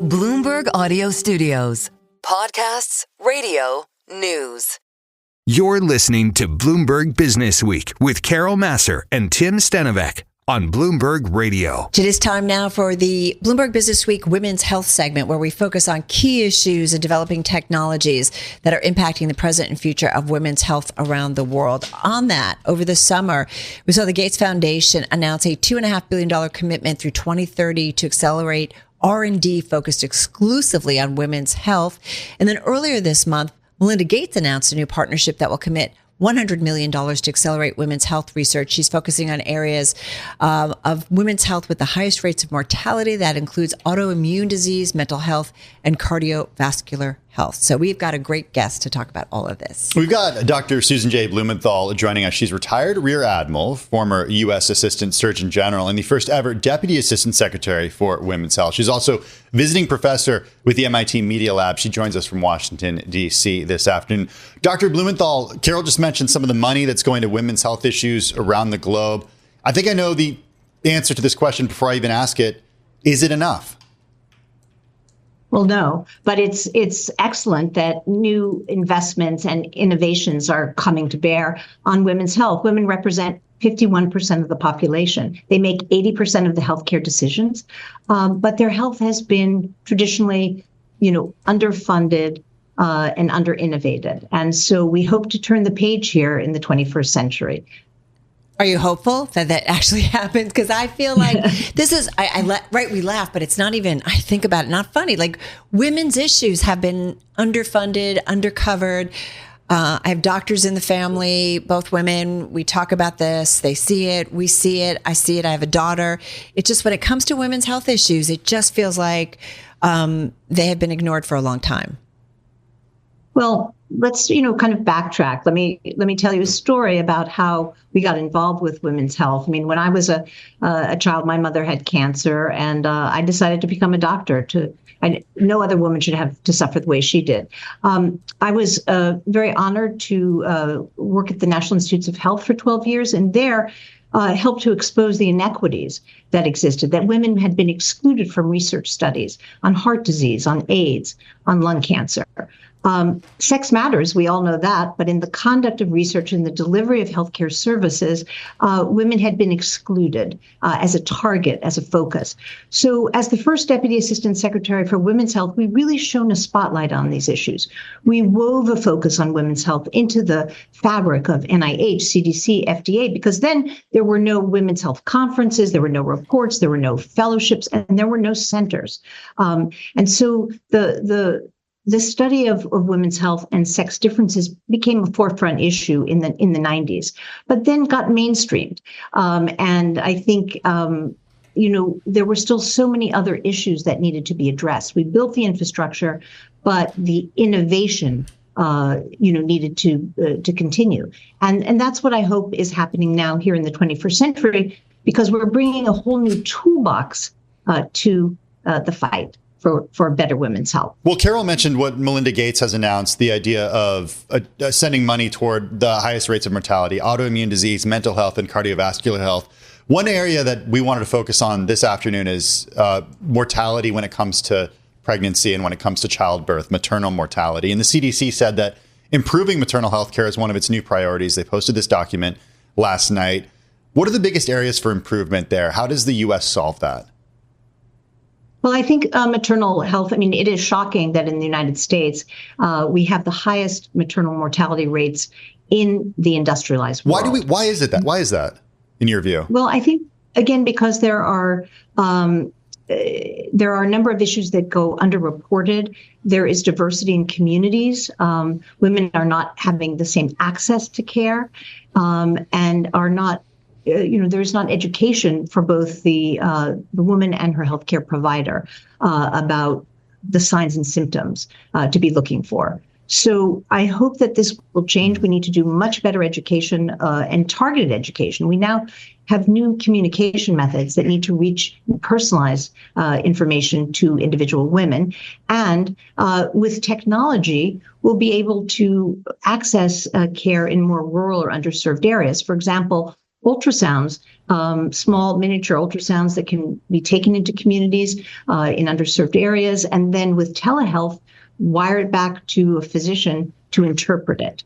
Bloomberg Audio Studios. Podcasts, radio, news. You're listening to Bloomberg Businessweek with Carol Massar and Tim Stenovec on Bloomberg Radio. It is time now for the Bloomberg Businessweek Women's Health segment, where we focus on key issues and developing technologies that are impacting the present and future of women's health around the world. On that, over the summer, we saw the Gates Foundation announce a $2.5 billion commitment through 2030 to accelerate R&D focused exclusively on women's health. And then earlier this month, Melinda Gates announced a new partnership that will commit $100 million to accelerate women's health research. She's focusing on areas of women's health with the highest rates of mortality. That includes autoimmune disease, mental health, and cardiovascular health. So we've got a great guest to talk about all of this. We've got Dr. Susan J. Blumenthal joining us. She's retired Rear Admiral, former U.S. Assistant Surgeon General, and the first ever Deputy Assistant Secretary for Women's Health. She's also visiting professor with the MIT Media Lab. She joins us from Washington, D.C. this afternoon. Dr. Blumenthal, Carol just mentioned some of the money that's going to women's health issues around the globe. I think I know the answer to this question before I even ask it. Is it enough? Well, no, but it's excellent that new investments and innovations are coming to bear on women's health. Women represent 51% of the population. They make 80% of the healthcare decisions, but their health has been traditionally, underfunded and under-innovated. And so we hope to turn the page here in the 21st century. Are you hopeful that that actually happens? Because I feel like this is, we laugh, but it's not even, I think about it, not funny. Like, women's issues have been underfunded, undercovered. I have doctors in the family, both women. We talk about this. They see it. We see it. I see it. I have a daughter. It just, when it comes to women's health issues, it just feels like they have been ignored for a long time. Well, let's, kind of backtrack. Let me tell you a story about how we got involved with women's health. I mean, when I was a child, my mother had cancer, and I decided to become a doctor. No other woman should have to suffer the way she did. I was very honored to work at the National Institutes of Health for 12 years, and there helped to expose the inequities that existed, that women had been excluded from research studies on heart disease, on AIDS, on lung cancer. Sex matters, we all know that, but in the conduct of research and the delivery of healthcare services, women had been excluded as a target, as a focus. So as the first Deputy Assistant Secretary for Women's Health, we really shone a spotlight on these issues. We wove a focus on women's health into the fabric of NIH, CDC, FDA, because then there were no women's health conferences, there were no reports, there were no fellowships, and there were no centers. And so the study of women's health and sex differences became a forefront issue in the 90s, but then got mainstreamed. And I think, there were still so many other issues that needed to be addressed. We built the infrastructure, but the innovation, needed to continue. And that's what I hope is happening now here in the 21st century, because we're bringing a whole new toolbox to the fight for better women's health. Well, Carol mentioned what Melinda Gates has announced, the idea of sending money toward the highest rates of mortality, autoimmune disease, mental health, and cardiovascular health. One area that we wanted to focus on this afternoon is mortality when it comes to pregnancy and when it comes to childbirth, maternal mortality. And the CDC said that improving maternal health care is one of its new priorities. They posted this document last night. What are the biggest areas for improvement there? How does the U.S. solve that? Well, I think maternal health, it is shocking that in the United States, we have the highest maternal mortality rates in the industrialized world. Why is that, in your view? Well, I think, again, because there are a number of issues that go underreported. There is diversity in communities. Women are not having the same access to care, and are not there's not education for both the woman and her healthcare provider about the signs and symptoms to be looking for. So I hope that this will change. We need to do much better education and targeted education. We now have new communication methods that need to reach and personalize information to individual women. And with technology, we'll be able to access care in more rural or underserved areas. For example, ultrasounds, small miniature ultrasounds that can be taken into communities in underserved areas, and then with telehealth, wire it back to a physician to interpret it.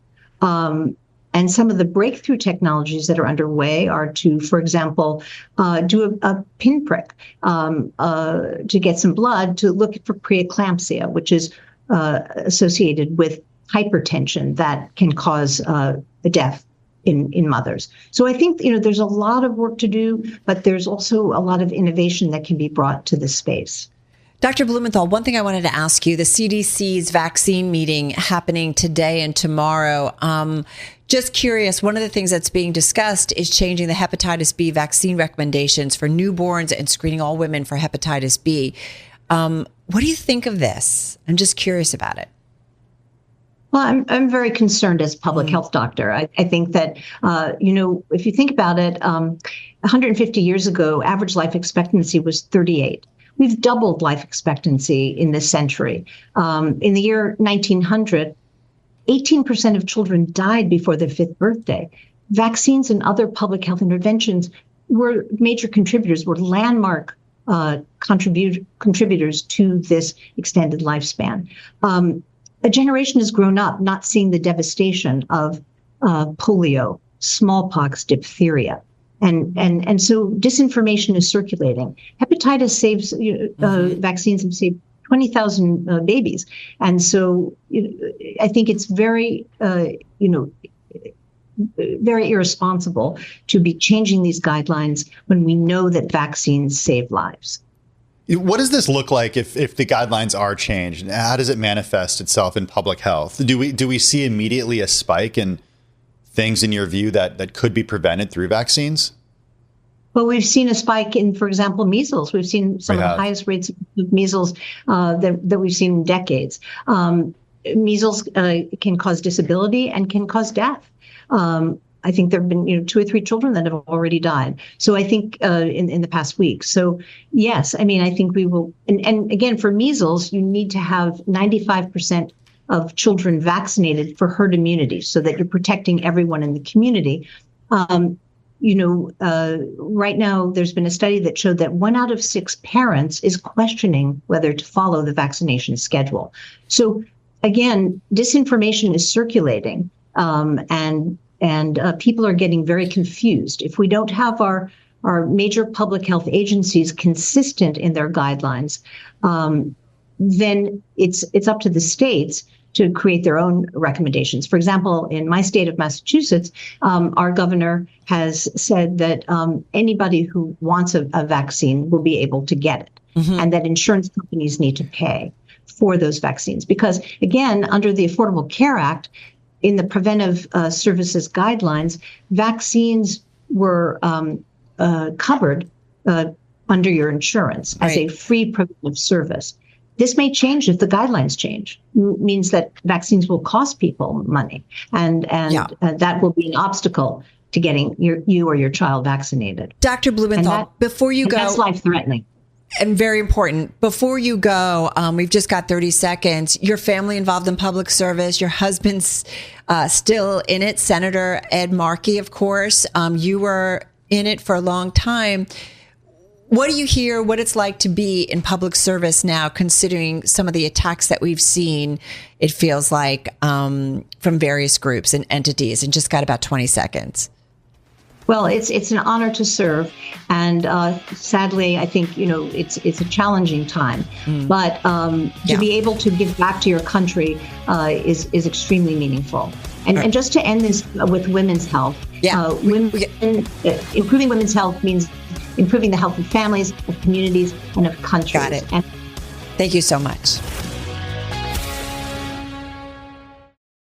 And some of the breakthrough technologies that are underway are to, for example, do a pinprick to get some blood to look for preeclampsia, which is associated with hypertension that can cause a death in mothers. So I think, there's a lot of work to do, but there's also a lot of innovation that can be brought to this space. Dr. Blumenthal, one thing I wanted to ask you, the CDC's vaccine meeting happening today and tomorrow. Just curious, one of the things that's being discussed is changing the hepatitis B vaccine recommendations for newborns and screening all women for hepatitis B. What do you think of this? I'm just curious about it. Well, I'm very concerned as a public health doctor. I think that, if you think about it, 150 years ago, average life expectancy was 38. We've doubled life expectancy in this century. In the year 1900, 18% of children died before their 5th birthday. Vaccines and other public health interventions were major contributors, were landmark contributors to this extended lifespan. A generation has grown up not seeing the devastation of polio, smallpox, diphtheria. And so disinformation is circulating. Hepatitis saves, vaccines have saved 20,000 babies. And so I think it's very, very irresponsible to be changing these guidelines when we know that vaccines save lives. What does this look like if the guidelines are changed? How does it manifest itself in public health? Do we see immediately a spike in things in your view that could be prevented through vaccines? Well, we've seen a spike in, for example, measles. We've seen some of the highest rates of measles that we've seen in decades. Measles can cause disability and can cause death. I think there have been 2 or 3 children that have already died. So I think in the past week. So yes, I think we will. And again, for measles, you need to have 95% of children vaccinated for herd immunity so that you're protecting everyone in the community. Right now, there's been a study that showed that 1 out of 6 parents is questioning whether to follow the vaccination schedule. So again, disinformation is circulating, and people are getting very confused. If we don't have our major public health agencies consistent in their guidelines, then it's up to the states to create their own recommendations. For example, in my state of Massachusetts, our governor has said that anybody who wants a vaccine will be able to get it, and that insurance companies need to pay for those vaccines. Because again, under the Affordable Care Act, in the preventive services guidelines, vaccines were covered under your insurance as a free preventive service. This may change if the guidelines change. Means that vaccines will cost people money, and that will be an obstacle to getting you or your child vaccinated. Dr. Blumenthal, before you go, that's life-threatening. And very important. Before you go, we've just got 30 seconds. Your family involved in public service. Your husband's still in it. Senator Ed Markey, of course. You were in it for a long time. What do you hear, what it's like to be in public service now, considering some of the attacks that we've seen, it feels like, from various groups and entities? And just got about 20 seconds. Well, it's an honor to serve. And sadly, I think, it's a challenging time. But to be able to give back to your country is extremely meaningful. And just to end this with women's health, improving women's health means improving the health of families, of communities, and of countries. Got it. Thank you so much.